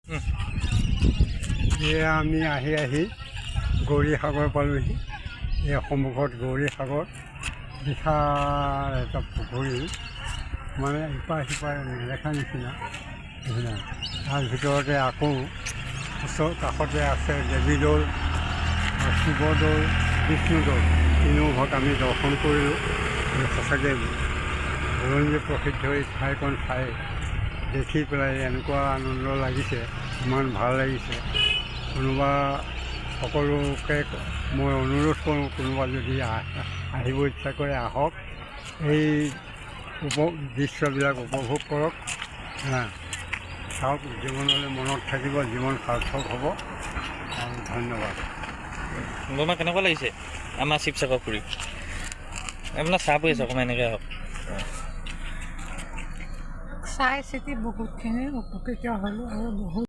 এয়া আমি আহি গৌৰীসাগৰ পালোঁহি। এই সন্মুখত গৌৰীসাগৰ, বিশাল এটা পুখুৰী, মানে ইপাৰ সিপাৰ নেদেখা নিচিনা। তাৰ ভিতৰতে আকৌ ওচৰ কাষতে আছে দেৱীদৌল, শিৱদৌল, বিষ্ণুদৌল, তিনিওভাগ আমি দৰ্শন কৰিলোঁ। সঁচাকৈ বুৰঞ্জী প্ৰসিদ্ধ এই ঠাইখন চাই দেখি পেলাই এনেকুৱা আনন্দ লাগিছে, ইমান ভাল লাগিছে। কোনোবা সকলোকে মই অনুৰোধ কৰোঁ, কোনোবা যদি আহিব ইচ্ছা কৰে আহক, এই দৃশ্যবিলাক উপভোগ কৰক। চাওক, জীৱনলৈ মনত থাকিব, জীৱন সাৰ্থক হ'ব। আৰু ধন্যবাদ। বৰমা কেনেকুৱা লাগিছে আমাৰ শিৱসাগৰ ফুৰি? আপোনাৰ চাহ পৰি আছে, অকণমান এনেকৈ আহক। চাই চিতি বহুতখিনি উপকৃত হ'লোঁ আৰু বহুত